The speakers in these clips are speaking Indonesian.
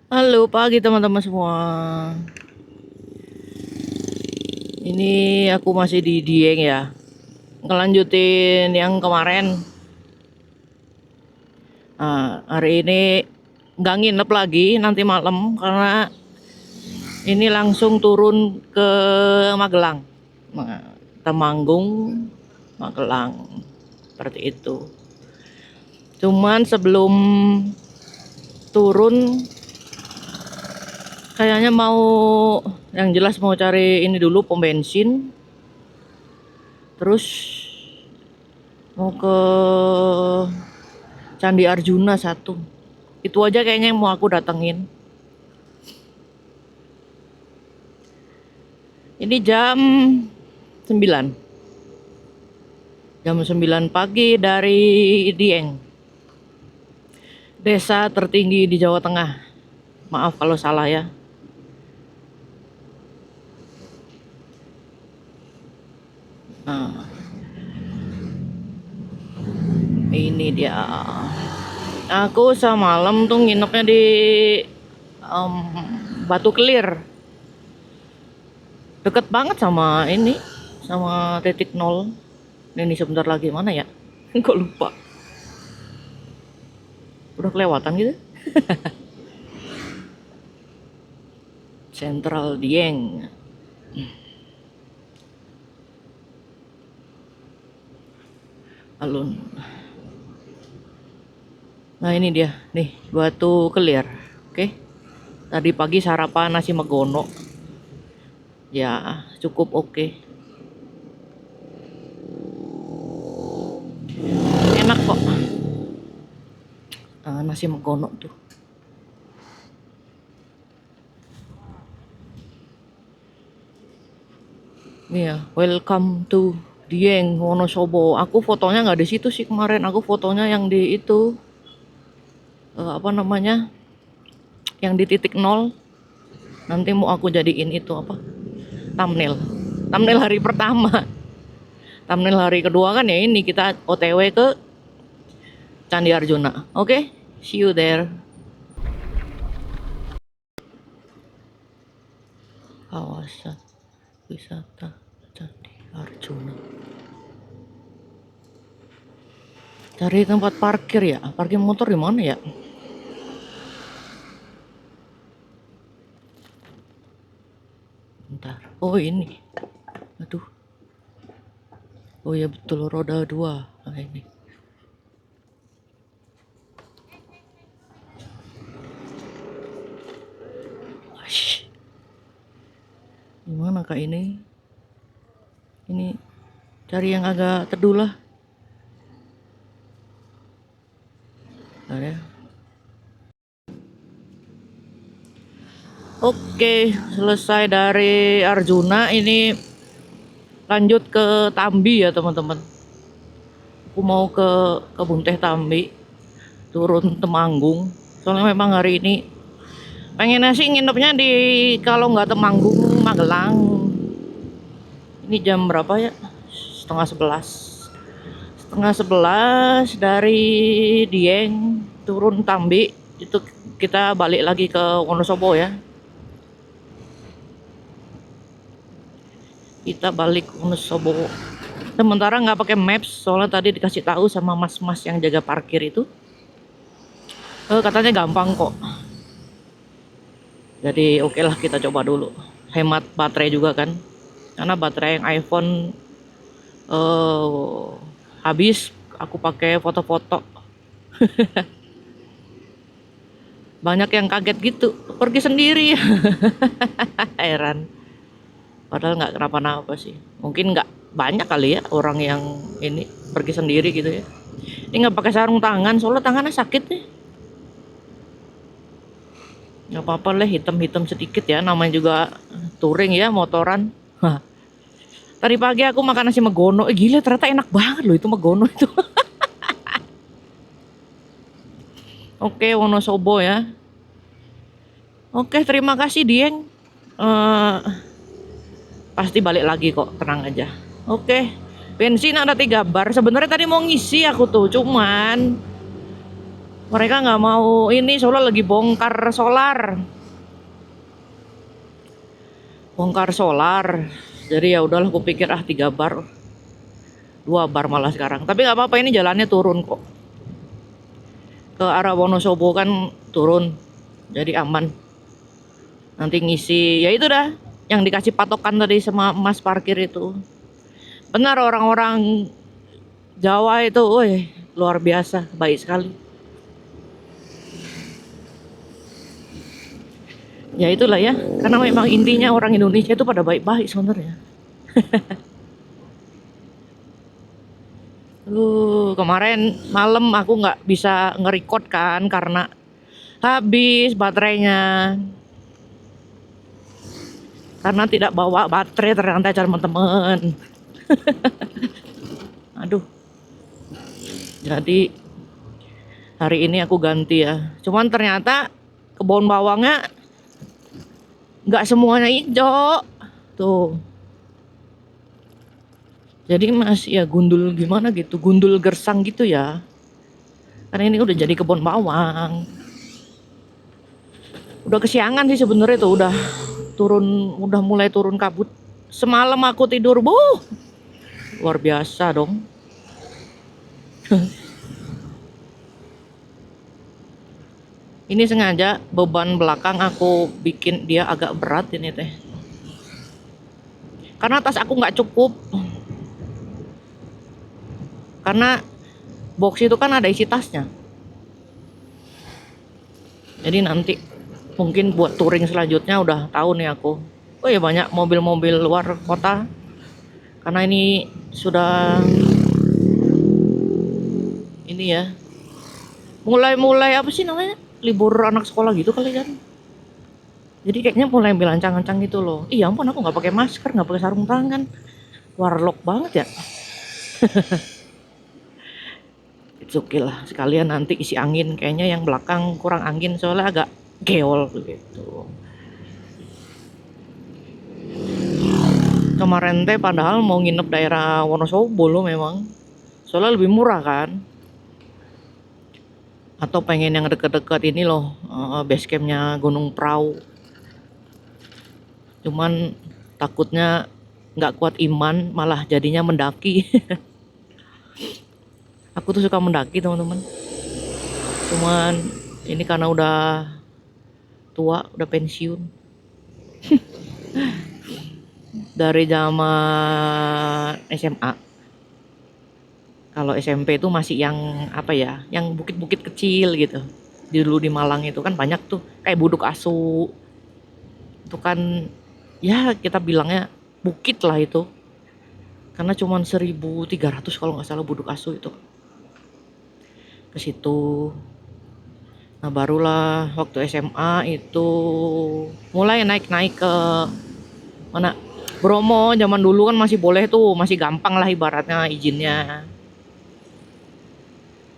Halo pagi teman-teman semua. Ini aku masih di Dieng ya. Ngelanjutin yang kemarin. Nah, hari ini nggak nginep lagi nanti malam karena ini langsung turun ke Magelang. Nah, Temanggung, Magelang. Seperti itu. Cuman sebelum turun kayaknya mau yang jelas mau cari ini dulu pom bensin. Terus mau ke Candi Arjuna satu. Itu aja kayaknya yang mau aku datengin. Ini jam 9. Jam 9 pagi dari Dieng. Desa tertinggi di Jawa Tengah. Maaf kalau salah ya. Nah, ini dia. Aku semalam tuh nginepnya di em, Batu Kelir. Deket banget sama ini, sama titik nol. Ini sebentar lagi mana ya? Kok lupa. Udah kelewatan gitu. Sentral Dieng. Alun. Nah ini dia, nih Batu Kelir. Oke. Tadi pagi sarapan nasi megono. Ya cukup oke. Enak kok. Nasi megono tuh. Iya, welcome to Dieng Wonosobo. Aku fotonya nggak di situ sih kemarin. Aku fotonya yang di itu apa namanya? Yang di titik nol. Nanti mau aku jadiin itu apa? Thumbnail. Thumbnail hari pertama. Thumbnail hari kedua kan ya ini kita OTW ke Candi Arjuna. Oke, see you there. Kawasan wisata Candi Arjuna. Cari tempat parkir ya. Parkir motor di mana ya? Bentar. Oh ini. Aduh. Oh ya betul roda dua. Nah, ini. Ash. Gimana kak ini? Ini cari yang agak teduh lah. Bentar ya. Oke, selesai dari Arjuna. Ini lanjut ke Tambi ya teman-teman. Aku mau ke Kebun Teh Tambi, turun Temanggung. Soalnya memang hari ini pengen sih nginepnya di kalau nggak Temanggung Magelang. Ini jam berapa ya? Setengah 11. Setengah 11 dari Dieng turun Tambi itu kita balik lagi ke Wonosobo ya. Kita balik ke Wonosobo. Sementara nggak pakai maps soalnya tadi dikasih tahu sama mas-mas yang jaga parkir itu katanya gampang kok. Jadi oke lah kita coba dulu. Hemat baterai juga kan. Karena baterai yang iPhone eh, habis aku pakai foto-foto. Banyak yang kaget gitu. Pergi sendiri. Heran. Padahal nggak kenapa-napa sih. Mungkin nggak banyak kali ya orang yang ini pergi sendiri gitu ya. Ini nggak pakai sarung tangan soalnya tangannya sakit nih. Nggak apa-apa lah hitam-hitam sedikit ya. Namanya juga touring ya motoran. Tadi pagi aku makan nasi megono. Gila ternyata enak banget loh itu megono itu. Oke Wonosobo ya. Oke terima kasih Dieng. Eh, pasti balik lagi kok tenang aja. Oke. Bensin ada 3 bar. Sebenarnya tadi mau ngisi aku tuh cuman Mereka nggak mau ini, soalnya lagi bongkar solar. Jadi ya udahlah, aku pikir 3 bar, 2 bar malah sekarang. Tapi nggak apa-apa, ini jalannya turun kok. Ke arah Wonosobo kan turun, jadi aman. Nanti ngisi, ya itu dah yang dikasih patokan tadi sama mas parkir itu. Benar, orang-orang Jawa itu, woi, luar biasa, baik sekali. Ya itulah ya, karena memang intinya orang Indonesia itu pada baik-baik sebenarnya. Kemarin malam aku nggak bisa nge-record kan karena habis baterainya. Karena tidak bawa baterai ternyata teman-teman. Aduh, jadi hari ini aku ganti ya. Cuman ternyata kebun bawangnya nggak semuanya hijau. Tuh. Jadi masih ya gundul gimana gitu, gundul gersang gitu ya. Karena ini udah jadi kebun bawang. Udah kesiangan sih sebenarnya tuh, udah mulai turun kabut. Semalam aku tidur, luar biasa dong. Ini sengaja beban belakang aku bikin dia agak berat ini teh. Karena tas aku nggak cukup. Karena box itu kan ada isi tasnya. Jadi nanti mungkin buat touring selanjutnya udah tahu nih aku. Oh ya, banyak mobil-mobil luar kota. Karena ini sudah ini ya. Mulai apa sih namanya? Libur anak sekolah gitu kali kan. Jadi kayaknya mulai bilancang-ancang gitu loh. Iya ampun, aku nggak pakai masker, nggak pakai sarung tangan. Warlock banget ya. It's okay lah, sekalian nanti isi angin. Kayaknya yang belakang kurang angin soalnya agak geol gitu. Kemarin teh padahal mau nginep daerah Wonosobo loh memang. Soalnya lebih murah kan. Atau pengen yang deket-deket ini loh, base campnya Gunung Prau. Cuman takutnya nggak kuat iman, malah jadinya mendaki. Aku tuh suka mendaki teman-teman. Cuman ini karena udah tua, udah pensiun. Dari zaman SMA. Kalau SMP itu masih yang apa ya, yang bukit-bukit kecil gitu. Dulu di Malang itu kan banyak tuh kayak Buduk Asu. Itu kan ya kita bilangnya bukit lah itu. Karena cuma 1.300 kalau nggak salah Buduk Asu itu. Ke situ. Nah barulah waktu SMA itu mulai naik-naik ke mana, Bromo. Zaman dulu kan masih boleh tuh, masih gampang lah ibaratnya izinnya.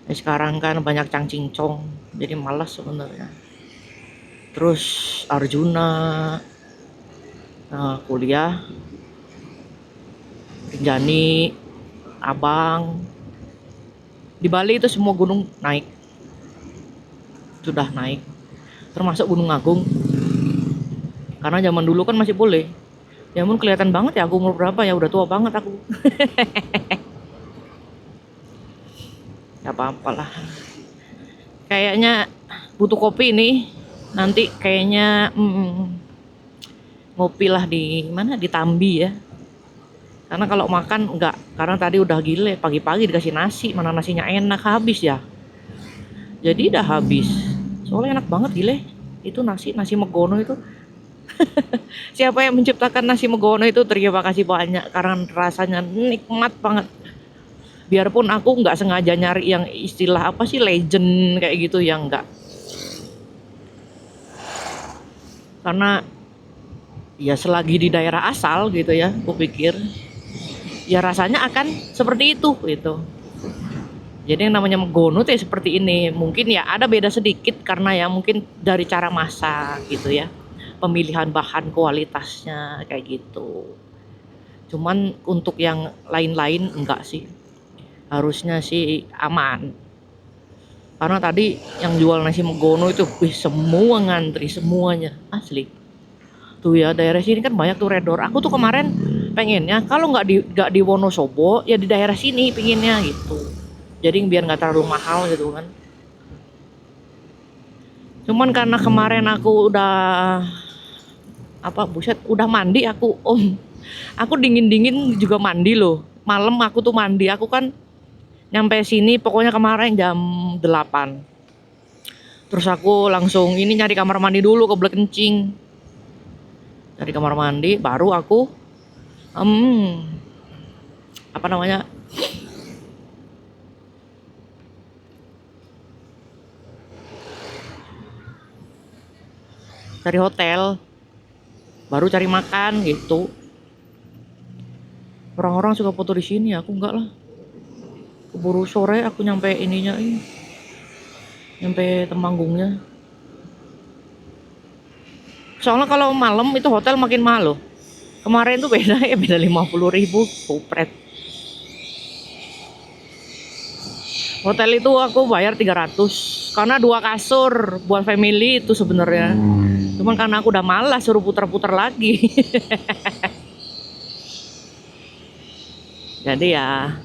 Sekarang kan banyak cangcingcong, jadi malas sebenarnya. Terus Arjuna, kuliah, Rinjani, Abang. Di Bali itu semua gunung naik, sudah naik, termasuk Gunung Agung. Karena zaman dulu kan masih boleh. Ya ampun, kelihatan banget ya aku umur berapa ya, udah tua banget aku. Gak apa-apa lah. Kayaknya butuh kopi nih. Nanti kayaknya ngopi lah di mana, di Tambi ya. Karena kalau makan enggak, karena tadi udah gile pagi-pagi dikasih nasi, mana nasinya enak habis ya. Jadi udah habis. Soalnya enak banget gile. Itu nasi Megono itu. Siapa yang menciptakan nasi Megono itu terima kasih banyak, karena rasanya nikmat banget. Biarpun aku nggak sengaja nyari yang istilah apa sih legend kayak gitu, yang enggak. Karena ya selagi di daerah asal gitu ya, aku pikir ya rasanya akan seperti itu gitu. Jadi yang namanya Megono tuh ya seperti ini. Mungkin ya ada beda sedikit karena ya mungkin dari cara masak gitu ya. Pemilihan bahan, kualitasnya kayak gitu. Cuman untuk yang lain-lain enggak sih. Harusnya sih aman. Karena tadi yang jual nasi megono itu, wih, semua ngantri semuanya, asli. Tuh ya, daerah sini kan banyak tuh redor. Aku tuh kemarin pengennya kalau nggak di Wonosobo ya di daerah sini pinginnya gitu. Jadi biar nggak terlalu mahal gitu kan. Cuman karena kemarin aku udah apa buset udah mandi aku om. Aku dingin-dingin juga mandi loh. Malam aku tuh mandi. Aku kan nyampe sini pokoknya kemarin jam 8. Terus aku langsung ini nyari kamar mandi dulu kebelet kencing. Dari kamar mandi baru aku em apa namanya cari hotel, baru cari makan gitu. Orang-orang suka foto di sini, aku enggak lah. Keburu sore aku nyampe ininya ini, nyampe Temanggungnya. Soalnya kalau malam itu hotel makin mahal loh. Kemarin tuh beda ya, beda 50.000 kupret. Hotel itu aku bayar 300 karena 2 kasur buat family itu sebenarnya. Cuman karena aku udah malas suruh putar-putar lagi. Jadi ya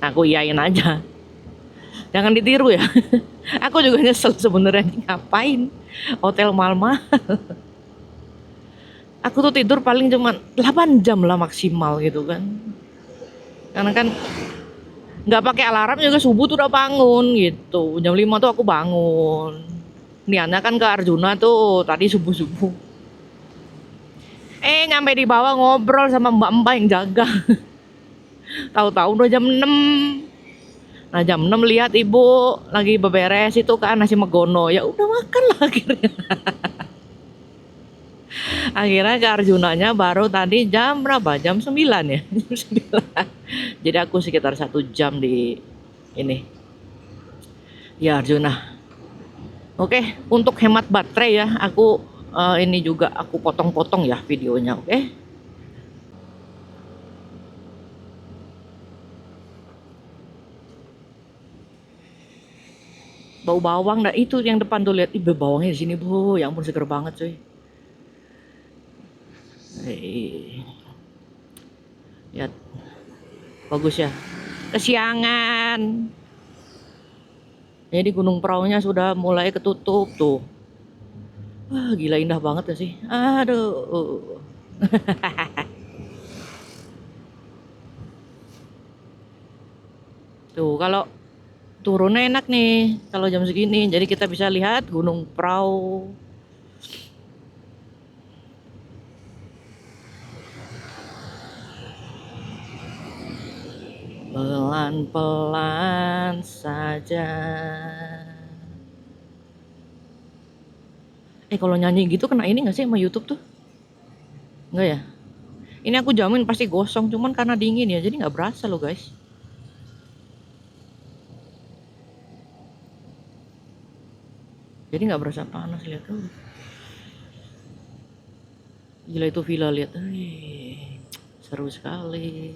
aku iyain aja. Jangan ditiru ya. Aku juga nyesel sebenarnya ngapain hotel mahal-mahal. Aku tuh tidur paling cuma 8 jam lah maksimal gitu kan. Karena kan nggak pakai alarm juga subuh tuh udah bangun gitu. Jam 5 tuh aku bangun. Niatnya kan ke Arjuna tuh tadi subuh-subuh. Nyampe di bawah ngobrol sama mbak-mbak yang jaga. Tahu-tahu udah jam 6. Nah jam 6 lihat ibu lagi beberes itu kan nasi megono. Ya udah makan lah akhirnya. Akhirnya ke Arjunanya baru tadi jam berapa? Jam 9 ya. Jam 9. Jadi aku sekitar 1 jam di ini. Ya Arjuna. Oke, untuk hemat baterai ya, aku ini juga aku potong-potong ya videonya, oke? Bau bawang, nah itu yang depan tuh lihat, ih bawangnya di sini bu, ya ampun seger banget cuy. Lihat, bagus ya. Kesiangan. Jadi Gunung Praunya sudah mulai ketutup tuh. Wah gila indah banget ya sih. Aduh. Tuh kalau turunnya enak nih kalau jam segini. Jadi kita bisa lihat Gunung Prau. Pelan-pelan saja. Kalau nyanyi gitu kena ini gak sih sama YouTube tuh? Enggak ya? Ini aku jamin pasti gosong, cuman karena dingin ya, jadi nggak berasa loh guys. Jadi nggak berasa panas, lihat tuh. Gila itu villa, lihat. Seru sekali.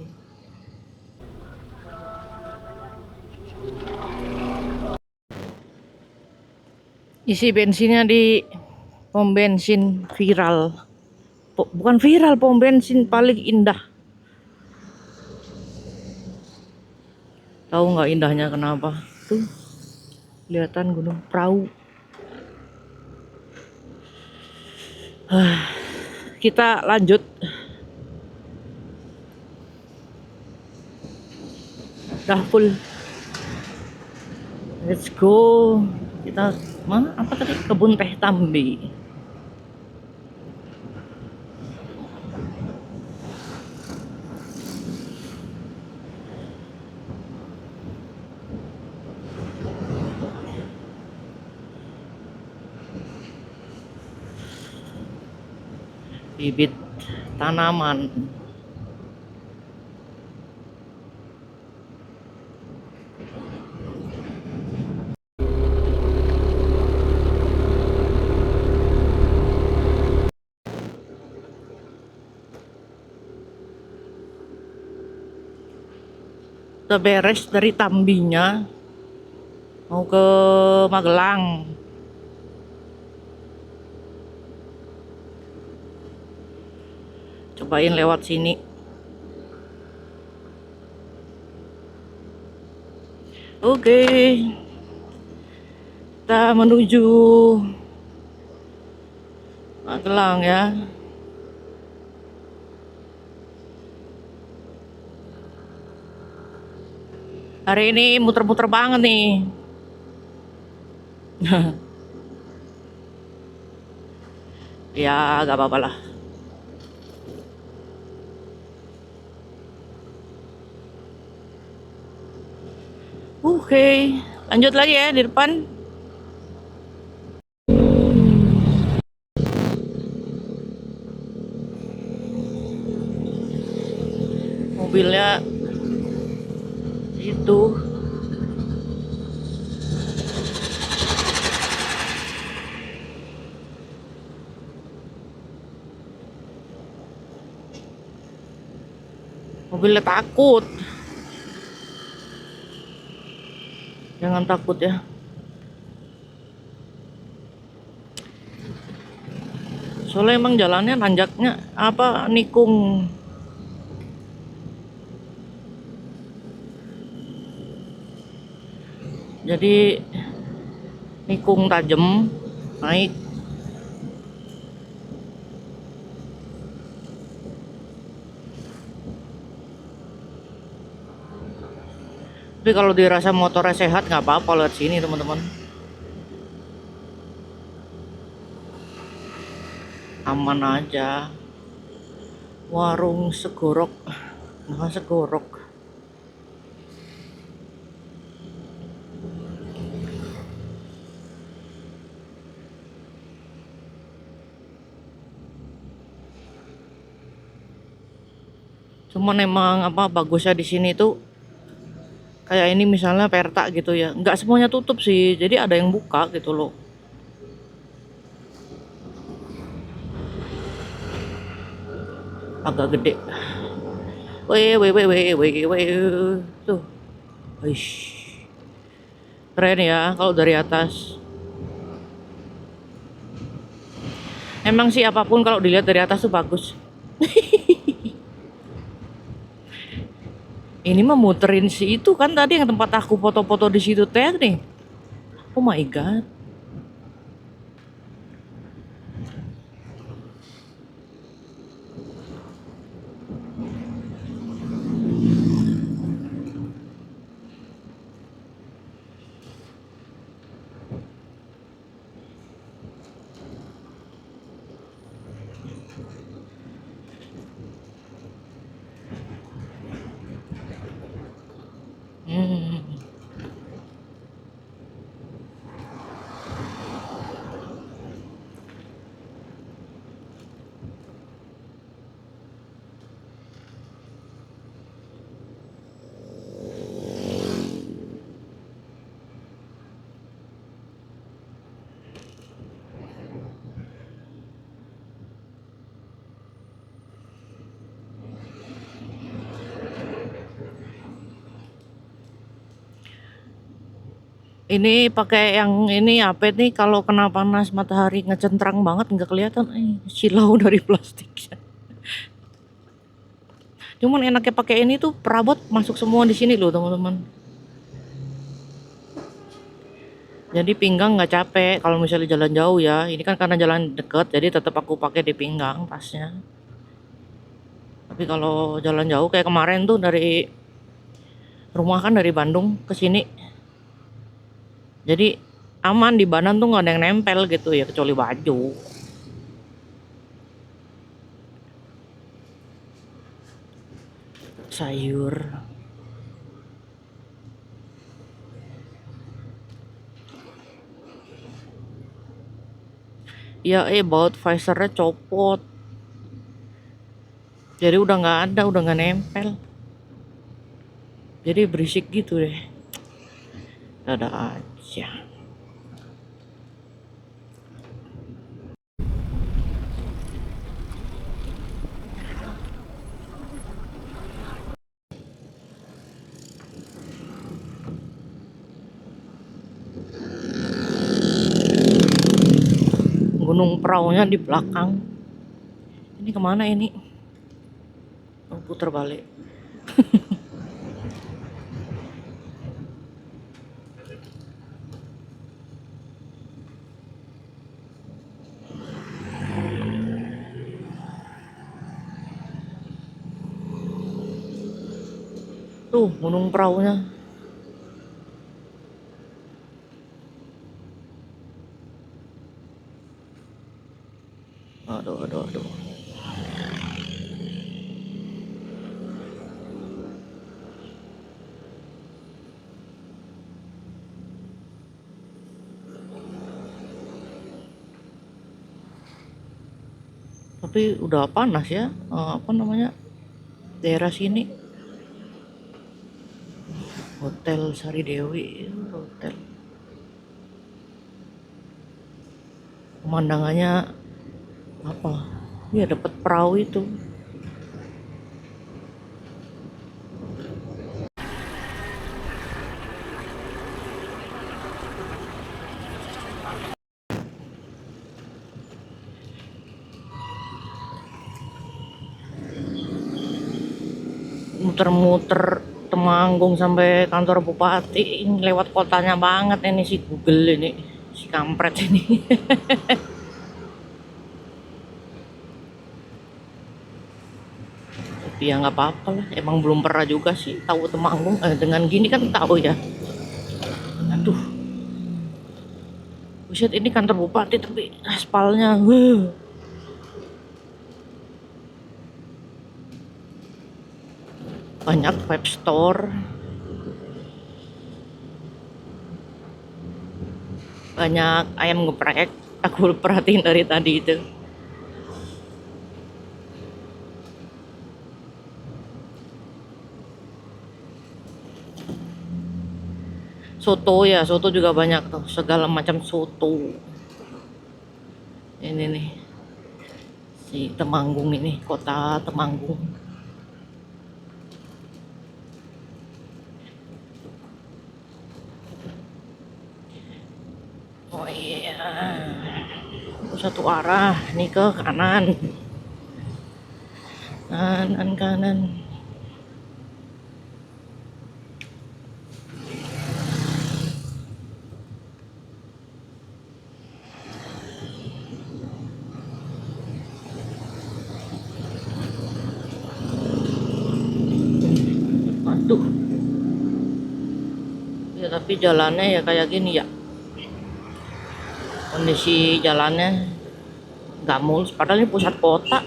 Isi bensinnya di pom bensin viral. Bukan viral, pom bensin paling indah. Tahu nggak indahnya kenapa? Tuh, kelihatan Gunung Prau. Kita lanjut. Dah full. Let's go. Kita mana? Apa tadi? Kebun teh Tambi. Bibit tanaman. Kita beres dari Tambinya. mau ke Magelang. Cobain lewat sini. Oke, kita menuju Magelang ya. Hari ini muter-muter banget nih. Ya, gak apa-apa lah. Oke, lanjut lagi ya di depan. Mobilnya itu mobilnya takut. Jangan takut ya. Soalnya emang jalannya nanjaknya apa nikung. Jadi nikung tajam naik. Tapi kalau dirasa motornya sehat nggak apa-apa lewat sini teman-teman. Aman aja. Warung Segorok. Nah, Segorok. Cuman emang apa bagusnya di sini tuh kayak ini misalnya Perta gitu ya. Nggak semuanya tutup sih. Jadi ada yang buka gitu loh. Agak gede. Weh, weh, weh, weh, weh, weh. Tuh. Wish. Keren ya kalau dari atas. Emang sih apapun kalau dilihat dari atas tuh bagus. Ini mah muterin si itu kan tadi yang tempat aku foto-foto di situ teh nih. Oh my god. Hmm. Ini pakai yang ini apa nih kalau kena panas matahari ngecentrang banget nggak kelihatan silau dari plastiknya. Cuman enaknya pakai ini tuh perabot masuk semua di sini loh teman-teman. Jadi pinggang nggak capek kalau misalnya jalan jauh ya. Ini kan karena jalan deket jadi tetap aku pakai di pinggang tasnya. Tapi kalau jalan jauh kayak kemarin tuh dari rumah kan dari Bandung ke sini. Jadi aman di badan tuh nggak ada yang nempel gitu ya kecuali baju. Sayur. Ya baut visornya copot. Jadi udah nggak ada, udah nggak nempel. Jadi berisik gitu deh. Ada aja. gunung peraunya di belakang. Ini kemana ini? Oh, putar balik. Tuh gunung peraunya. Aduh, aduh, aduh. Tapi udah panas ya, apa namanya, daerah sini. Hotel Sari Dewi, hotel. Pemandangannya apa? Ya dapat perahu itu. Muter-muter Temanggung sampai kantor bupati. Ini lewat kotanya banget ini si Google ini, si kampret ini. Tapi ya nggak apa-apa lah, emang belum pernah juga sih tahu Temanggung. Dengan gini kan tahu ya. Aduh, buset, ini kantor bupati tapi aspalnya banyak web store, banyak ayam geprek. Aku perhatiin dari tadi itu. Soto ya, soto juga banyak tuh, segala macam soto. Ini nih, si Temanggung ini, kota Temanggung. Oh iya, satu arah, nih ke kanan, kanan, kanan. Aduh, ya tapi jalannya ya kayak gini ya. Kondisi jalannya nggak mulus, padahal ini pusat kota.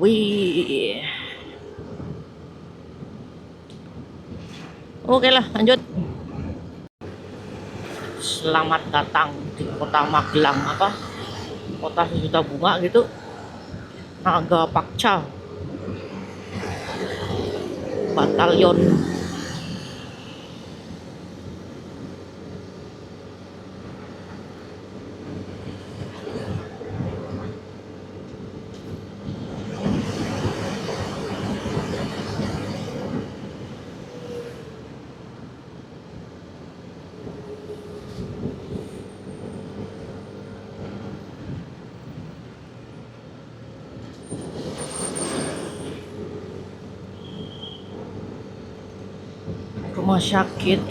Wih, oke lah, lanjut. Selamat datang di kota Magelang, apa, kota sejuta bunga gitu. Naga Pakca Batalion. Rumah sakit.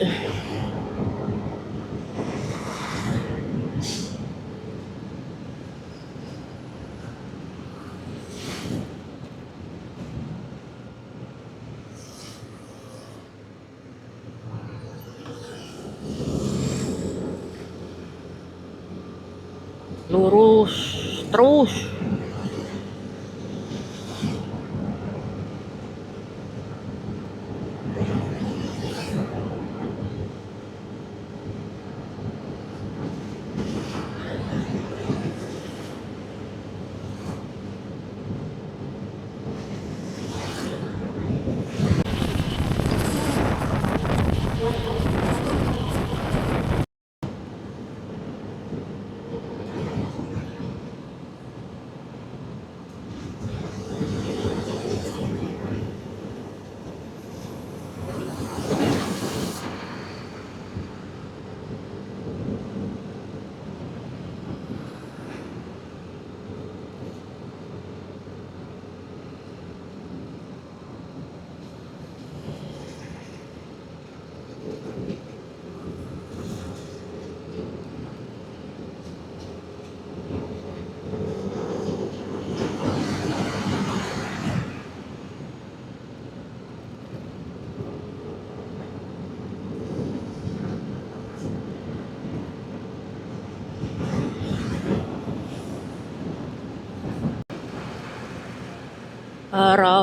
Lurus terus.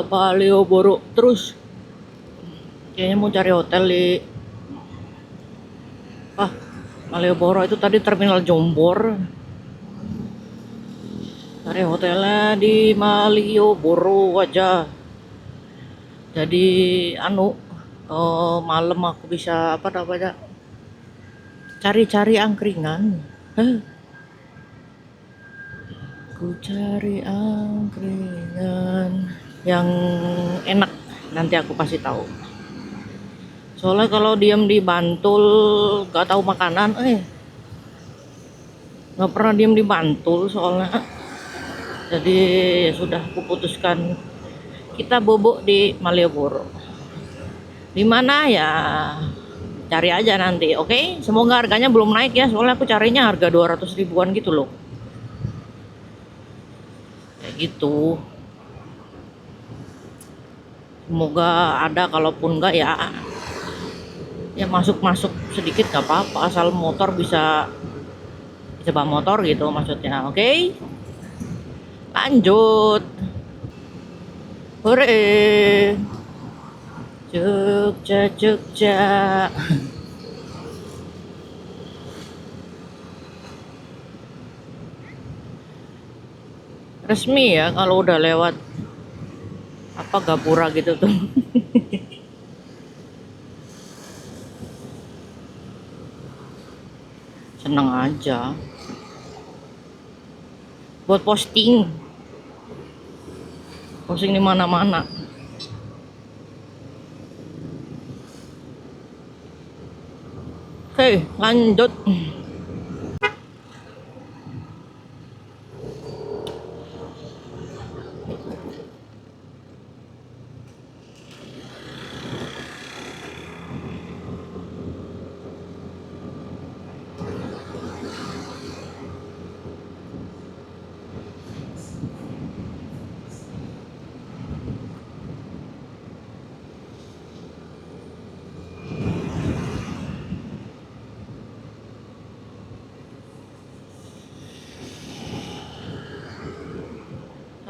Malioboro terus. Kayaknya mau cari hotel di Malioboro itu tadi terminal Jombor. Cari hotelnya di Malioboro aja. Jadi malam aku bisa apa namanya cari-cari angkringan. Ku cari angkringan yang enak, nanti aku kasih tahu. Soalnya kalau diam di Bantul gak tahu makanan, nggak pernah diam di Bantul soalnya. Jadi ya sudah, aku putuskan kita bobok di Malioboro. Di mana ya? Cari aja nanti, oke? Semoga harganya belum naik ya, soalnya aku carinya harga 200 ribuan gitu loh. Kayak gitu. Semoga ada, kalaupun enggak ya masuk-masuk sedikit gak apa-apa, asal motor bisa bawa motor gitu maksudnya, oke? Lanjut. Hore. Jogja, Jogja. Resmi ya kalau udah lewat apa Gapura gitu tuh. Seneng aja buat posting di mana-mana. Oke, lanjut.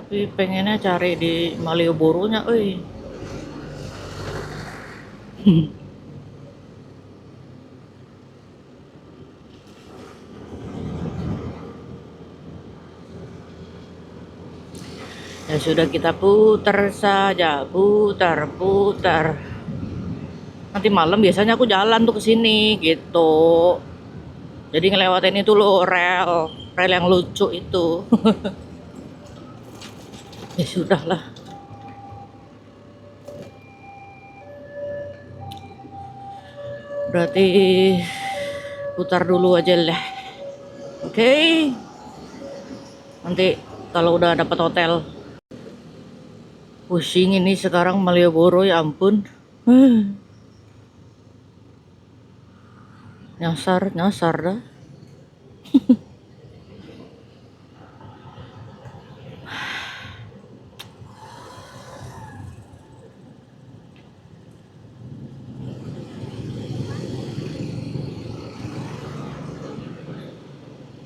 Tapi pengennya cari di Malioboro-nya, Ya sudah, kita putar saja, putar. Nanti malam biasanya aku jalan tuh ke sini gitu. Jadi ngelewatin itu loh, rel yang lucu itu. Ya sudahlah. Berarti putar dulu aja lah. Oke. Nanti kalau udah dapat hotel. Pusing ini sekarang Malioboro, ya ampun. Nyasar dah.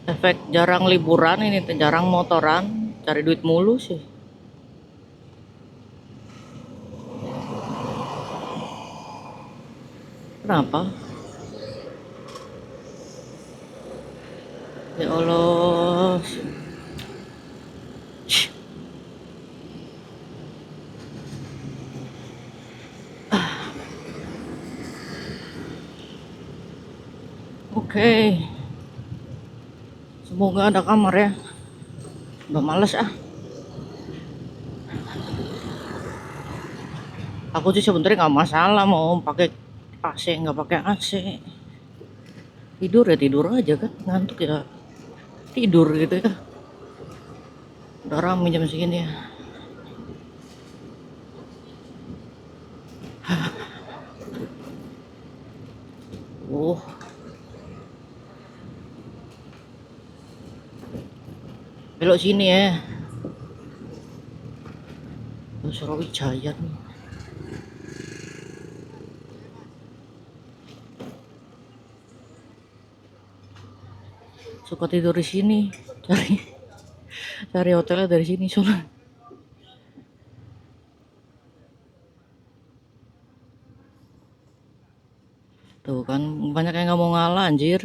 Efek jarang liburan ini, jarang motoran, cari duit mulu sih. Kenapa? Ya Allah. Oke. Semoga ada kamar ya. Udah males ah. Aku sih sebenernya nggak masalah mau pakai AC nggak pakai AC. Tidur ya tidur aja kan, ngantuk ya tidur gitu ya. Udah rame jam segini ya. Oh, belok sini ya. Surawijaya nih. Suka tidur di sini, cari hotelnya dari sini soalnya. Tuh kan banyak yang nggak mau ngalah anjir.